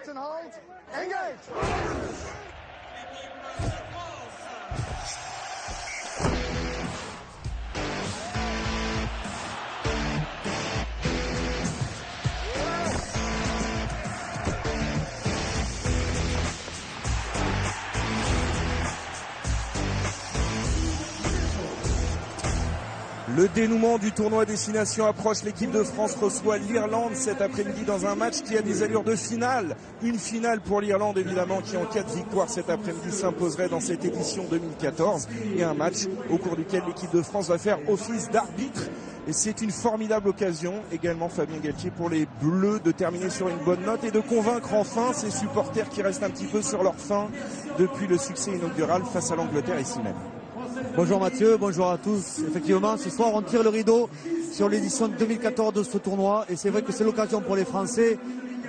Locked and hold. Engage. Le dénouement du tournoi Destination approche. L'équipe de France reçoit l'Irlande cet après-midi dans un match qui a des allures de finale. Une finale pour l'Irlande évidemment qui en cas de victoire cet après-midi s'imposerait dans cette édition 2014. Et un match au cours duquel l'équipe de France va faire office d'arbitre. Et c'est une formidable occasion également, Fabien Galtier, pour les Bleus de terminer sur une bonne note et de convaincre enfin ces supporters qui restent un petit peu sur leur faim depuis le succès inaugural face à l'Angleterre ici même. Bonjour Mathieu, bonjour à tous. Effectivement, ce soir on tire le rideau sur l'édition 2014 de ce tournoi et c'est vrai que c'est l'occasion pour les Français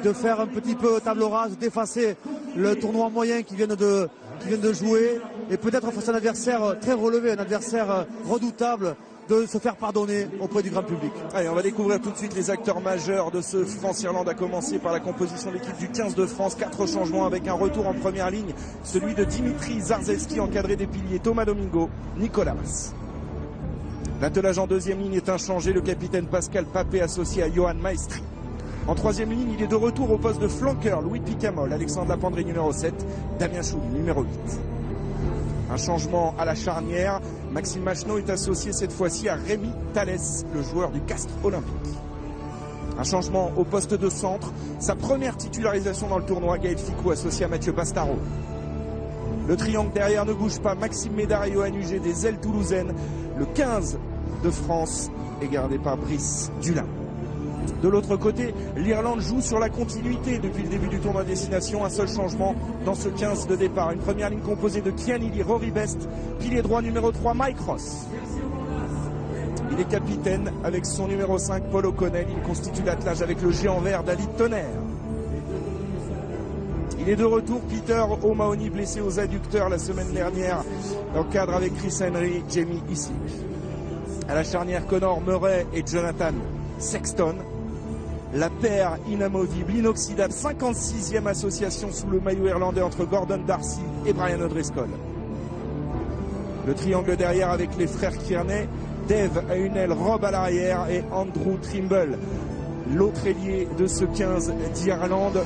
de faire un petit peu table rase, d'effacer le tournoi moyen qui viennent de jouer et peut-être face à un adversaire très relevé, un adversaire redoutable, de se faire pardonner auprès du grand public. Allez, on va découvrir tout de suite les acteurs majeurs de ce France-Irlande, à commencer par la composition de l'équipe du 15 de France. 4 changements avec un retour en première ligne, celui de Dimitri Zarzewski, encadré des piliers Thomas Domingo, Nicolas Mas. L'attelage en deuxième ligne est inchangé, le capitaine Pascal Papé associé à Johan Maestri. En troisième ligne, il est de retour au poste de flanqueur, Louis Picamol, Alexandre Lapendré numéro 7, Damien Chouli numéro 8. Un changement à la charnière, Maxime Machenaud est associé cette fois-ci à Rémi Thalès, le joueur du Castres olympique. Un changement au poste de centre, sa première titularisation dans le tournoi, Gaël Ficou associé à Mathieu Pastaro. Le triangle derrière ne bouge pas, Maxime Médard et Johan Huget des ailes toulousaines. Le 15 de France est gardé par Brice Dulin. De l'autre côté, l'Irlande joue sur la continuité depuis le début du tournoi Destination. Un seul changement dans ce 15 de départ. Une première ligne composée de Kian Illy, Rory Best, pilier droit numéro 3, Mike Ross. Il est capitaine avec son numéro 5, Paul O'Connell. Il constitue l'attelage avec le géant vert, David Tonnerre. Il est de retour, Peter O'Mahony, blessé aux adducteurs la semaine dernière, en cadre avec Chris Henry, Jamie Issick. À la charnière, Connor Murray et Jonathan Sexton. La paire inamovible, inoxydable, 56e association sous le maillot irlandais entre Gordon Darcy et Brian O'Driscoll. Le triangle derrière avec les frères Kearney, Dave à une aile, Rob à l'arrière et Andrew Trimble, l'autre ailier de ce 15 d'Irlande.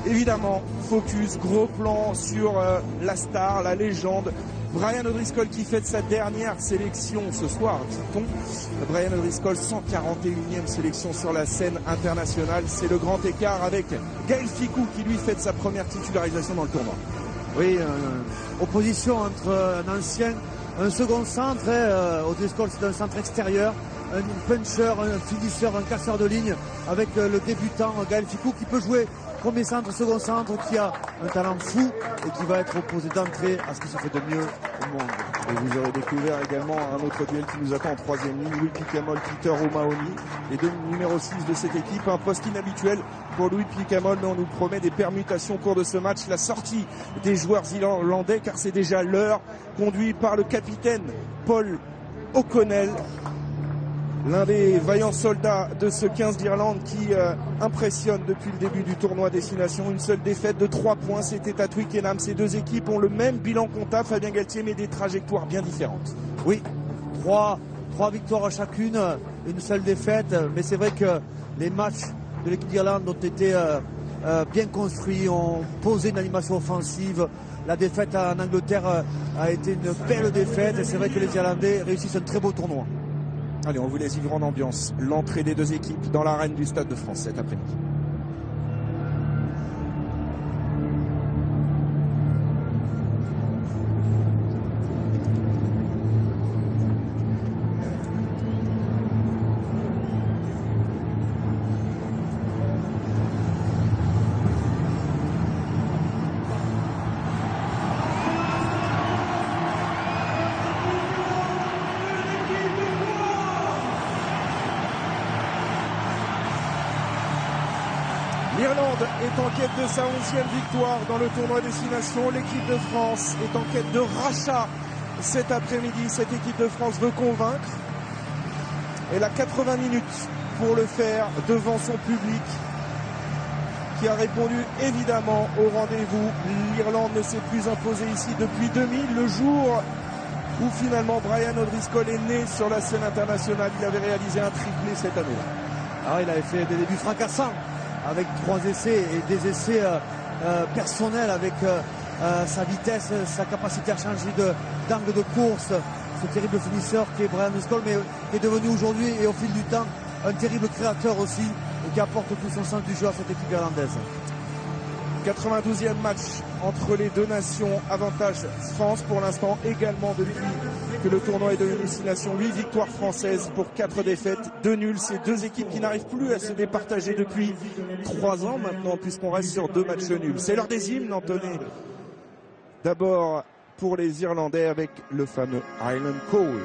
Évidemment, focus, gros plan sur la star, la légende, Brian O'Driscoll qui fête sa dernière sélection ce soir, dit-on. Brian O'Driscoll, 141e sélection sur la scène internationale. C'est le grand écart avec Gaël Ficou qui lui fête sa première titularisation dans le tournoi. Oui, opposition entre un ancien, un second centre. O'Driscoll, c'est un centre extérieur, un puncher, un finisseur, un casseur de ligne, avec le débutant Gaël Ficou qui peut jouer premier centre, second centre, qui a un talent fou et qui va être opposé d'entrée à ce qui se fait de mieux au monde. Et vous aurez découvert également un autre duel qui nous attend en troisième ligne, Louis Picamol, Peter O'Mahony, les deux numéros 6 de cette équipe. Un poste inhabituel pour Louis Picamol, mais on nous promet des permutations au cours de ce match. La sortie des joueurs irlandais, car c'est déjà l'heure, conduit par le capitaine Paul O'Connell, l'un des vaillants soldats de ce 15 d'Irlande qui impressionne depuis le début du tournoi Destination. Une seule défaite de 3 points, c'était à Twickenham. Ces deux équipes ont le même bilan comptable, Fabien Galtier, mais des trajectoires bien différentes. Oui, 3 victoires chacune, une seule défaite. Mais c'est vrai que les matchs de l'équipe d'Irlande ont été bien construits, ont posé une animation offensive. La défaite en Angleterre a été une belle défaite. Et c'est vrai que les Irlandais réussissent un très beau tournoi. Allez, on vous laisse vivre en ambiance l'entrée des deux équipes dans l'arène du Stade de France cet après-midi. L'Irlande est en quête de sa 11e victoire dans le tournoi Destination. L'équipe de France est en quête de rachat cet après-midi. Cette équipe de France veut convaincre. Elle a 80 minutes pour le faire devant son public qui a répondu évidemment au rendez-vous. L'Irlande ne s'est plus imposée ici depuis 2000, le jour où finalement Brian O'Driscoll est né sur la scène internationale. Il avait réalisé un triplé cette année-là. Alors, il avait fait des débuts fracassants avec 3 essais et des essais personnels avec sa vitesse, sa capacité à changer d'angle de course. Ce terrible finisseur qui est Brian O'Driscoll, mais qui est devenu aujourd'hui et au fil du temps un terrible créateur aussi et qui apporte tout son sens du jeu à cette équipe irlandaise. 92e match entre les deux nations, avantage France pour l'instant également depuis que le tournoi est devenu 6 nations, 8 victoires françaises pour 4 défaites, 2 nuls. Ces deux équipes qui n'arrivent plus à se départager depuis 3 ans maintenant puisqu'on reste sur 2 matchs nuls. C'est l'heure des hymnes, Anthony. D'abord pour les Irlandais avec le fameux Highland Call.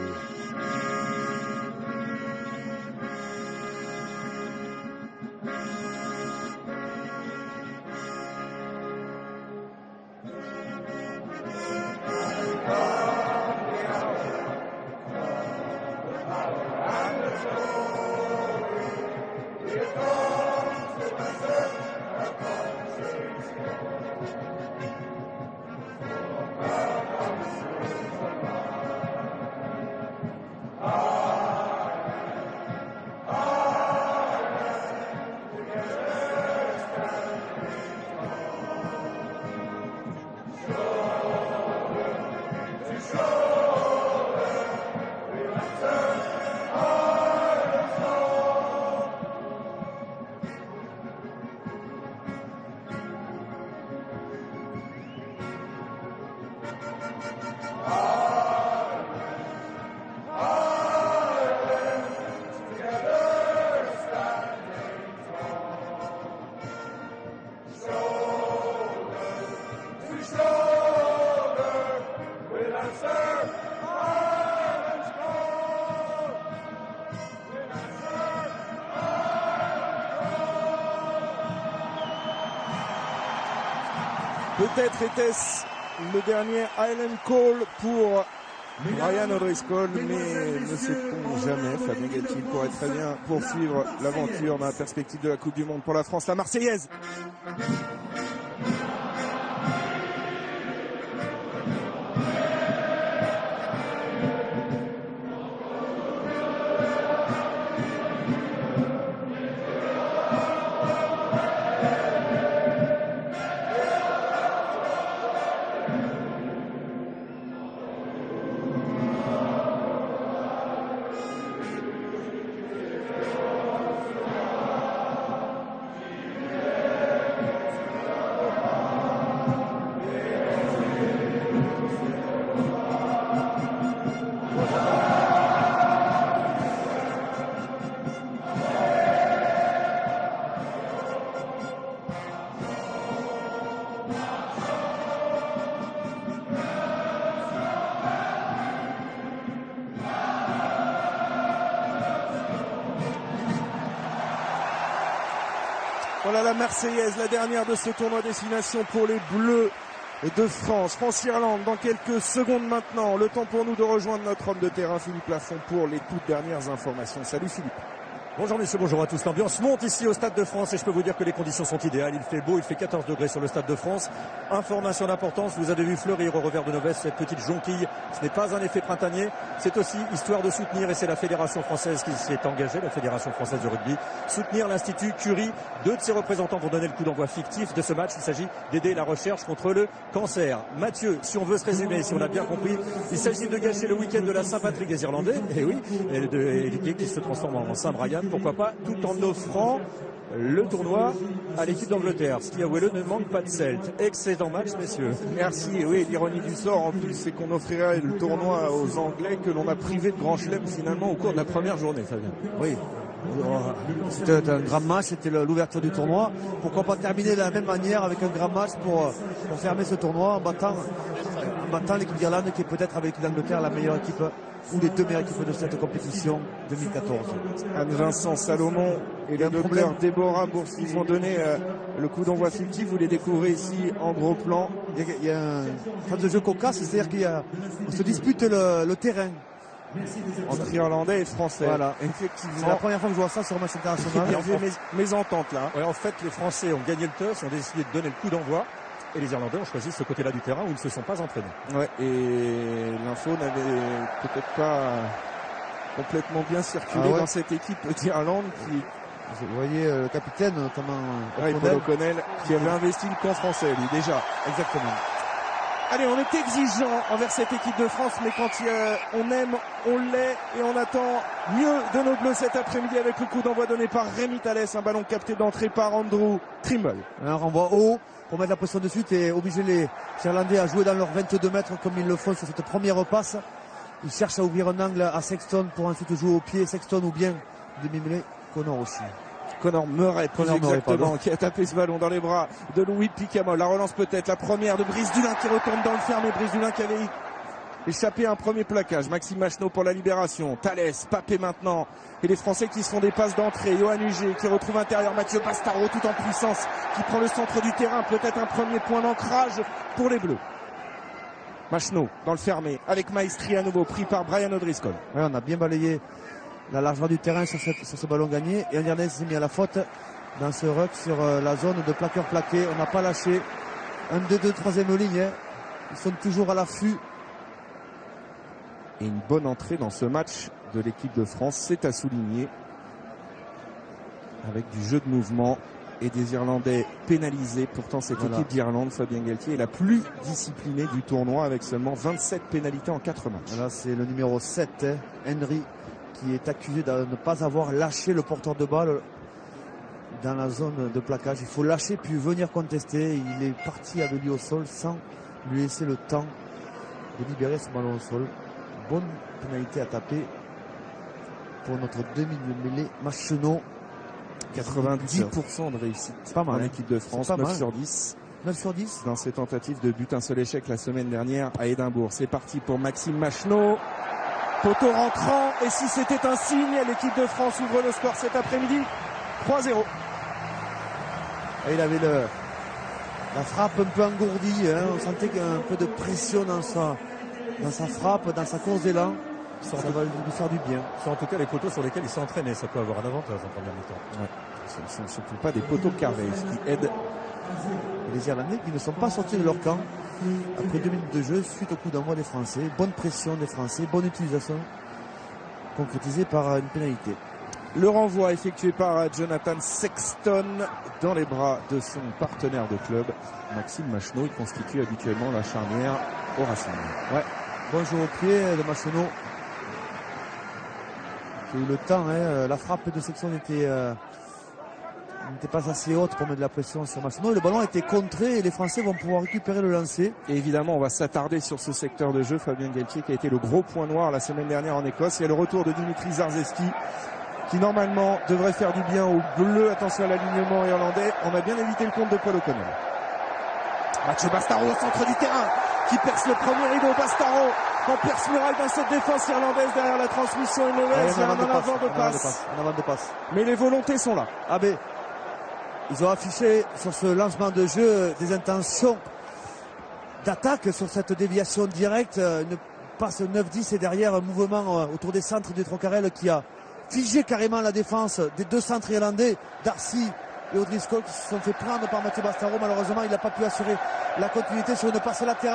Peut-être était-ce le dernier Highland Call pour Brian O'Driscoll, mais ne sait-on jamais. Fabien Galtier pourrait très bien poursuivre l'aventure dans la perspective de la Coupe du Monde pour la France. La Marseillaise. Voilà la Marseillaise, la dernière de ce tournoi destination pour les Bleus de France. France-Irlande dans quelques secondes maintenant. Le temps pour nous de rejoindre notre homme de terrain, Philippe Lafont, pour les toutes dernières informations. Salut Philippe. Bonjour messieurs, bonjour à tous. L'ambiance monte ici au Stade de France et je peux vous dire que les conditions sont idéales. Il fait beau, il fait 14 degrés sur le Stade de France. Information d'importance, vous avez vu fleurir au revers de nos vestes cette petite jonquille. Ce n'est pas un effet printanier, c'est aussi histoire de soutenir, et c'est la Fédération française qui s'est engagée, la Fédération française de rugby, soutenir l'Institut Curie. 2 de ses représentants vont donner le coup d'envoi fictif de ce match. Il s'agit d'aider la recherche contre le cancer. Mathieu, si on veut se résumer, si on a bien compris, il s'agit de gâcher le week-end de la Saint-Patrick des Irlandais, et oui, et l'idée qui se transforme en Saint-Brian, pourquoi pas, tout en offrant le tournoi à l'équipe d'Angleterre. Ce qui, avouez-le, ne manque pas de Celte. Excellent match, messieurs. Merci. Oui, l'ironie du sort, en plus, c'est qu'on offrirait le tournoi aux Anglais que l'on a privé de grand chelem finalement au cours de la première journée, Fabien. Oui. C'était un grand match, c'était l'ouverture du tournoi. Pourquoi pas terminer de la même manière avec un grand match pour fermer ce tournoi en battant l'équipe d'Irlande qui est peut-être avec l'équipe d'Angleterre la meilleure équipe ou les 2 meilleures équipes de cette compétition 2014. Anne-Vincent Salomon et le docteur Déborah Boursi vont donner le coup d'envoi fictif. Vous les découvrez ici en gros plan. Il y a un phase de jeu cocasse, c'est-à-dire qu'on se dispute le terrain. entre Irlandais et Français. Voilà. C'est Effectivement. la première fois que je vois ça sur un match Il y international. avait mes ententes là. Ouais, en fait, les Français ont gagné le toss, ont décidé de donner le coup d'envoi. Et les Irlandais ont choisi ce côté-là du terrain où ils ne se sont pas entraînés. Ouais, et l'info n'avait peut-être pas complètement bien circulé dans cette équipe d'Irlande qui... Vous voyez le capitaine, notamment Paul O'Connell, qui avait investi le camp français, lui, déjà. Exactement. Allez, on est exigeant envers cette équipe de France, mais quand on aime, on l'est, et on attend mieux de nos Bleus cet après-midi avec le coup d'envoi donné par Rémi Thalès, un ballon capté d'entrée par Andrew Trimble. Un renvoi haut pour mettre la pression de suite et obliger les Irlandais à jouer dans leurs 22 mètres comme ils le font sur cette première passe. Ils cherchent à ouvrir un angle à Sexton pour ensuite jouer au pied, Sexton ou bien demi-mêlée Connor aussi. Conor Murray, exactement, qui a tapé ce ballon dans les bras de Louis Picamol. La relance peut-être, la première de Brice Dulin qui retourne dans le fermé. Brice Dulin qui avait échappé à un premier plaquage. Maxime Machenaud pour la libération. Thalès, Papé maintenant. Et les Français qui se font des passes d'entrée. Johan Huget qui retrouve intérieur Mathieu Bastaro tout en puissance, qui prend le centre du terrain. Peut-être un premier point d'ancrage pour les Bleus. Machenaud dans le fermé avec Maestri à nouveau, pris par Brian O'Driscoll. Ouais, on a bien balayé la largeur du terrain sur ce ballon gagné. Et un Irlandais s'est mis à la faute dans ce ruck sur la zone de plaqueur plaqué. On n'a pas lâché. 1, 2, 2, troisième ligne. Hein. Ils sont toujours à l'affût. Et une bonne entrée dans ce match de l'équipe de France, c'est à souligner. Avec du jeu de mouvement et des Irlandais pénalisés. Pourtant, cette équipe d'Irlande, Fabien Galtier, est la plus disciplinée du tournoi avec seulement 27 pénalités en 4 matchs. Là, c'est le numéro 7, hein, Henry, qui est accusé de ne pas avoir lâché le porteur de balle dans la zone de plaquage. Il faut lâcher puis venir contester. Il est parti avec lui au sol sans lui laisser le temps de libérer ce ballon au sol. Bonne pénalité à taper pour notre demi-mêlée Machenaud. 90% de réussite pas mal, en équipe de France, 9 sur 10. 9 sur 10 dans ses tentatives de but, un seul échec la semaine dernière à Édimbourg. C'est parti pour Maxime Machenaud. Poteau rentrant, et si c'était un signe, l'équipe de France ouvre le score cet après-midi. 3-0. Et il avait la frappe un peu engourdie, hein. On sentait qu'il y a un peu de pression dans sa frappe, dans sa course d'élan. Ça va lui faire du bien. C'est en tout cas les poteaux sur lesquels il s'est entraîné, ça peut avoir un avantage en première mi-temps. Ouais. Ce ne sont surtout pas des poteaux carrés, ce qui aide. Les Irlandais qui ne sont pas sortis de leur camp après 2 minutes de jeu suite au coup d'envoi des Français. Bonne pression des Français, bonne utilisation concrétisée par une pénalité. Le renvoi effectué par Jonathan Sexton dans les bras de son partenaire de club, Maxime Machenaud. Il constitue habituellement la charnière au Racing. Ouais, bon jeu au pied de Machenaud. Qui a eu le temps, hein. La frappe de Sexton n'était pas assez haute pour mettre de la pression sur Machenaud. Le ballon a été contré et les Français vont pouvoir récupérer le lancer. Et évidemment, on va s'attarder sur ce secteur de jeu. Fabien Galtier qui a été le gros point noir la semaine dernière en Écosse. Il y a le retour de Dimitri Zarzeski qui normalement devrait faire du bien aux Bleus. Attention à l'alignement irlandais. On a bien évité le compte de Paul O'Connell. Mathieu Bastaro au centre du terrain qui perce le premier rideau. Bastaro en perce muraille dans cette défense irlandaise derrière la transmission est mauvaise. Il y a un en avant de passe. Mais les volontés sont là. Ah ben, ils ont affiché sur ce lancement de jeu des intentions d'attaque sur cette déviation directe. Une passe 9-10 et derrière un mouvement autour des centres du Trocarel qui a figé carrément la défense des 2 centres irlandais, Darcy et O'Driscoll, qui se sont fait prendre par Mathieu Bastaro. Malheureusement, il n'a pas pu assurer la continuité sur une passe latérale.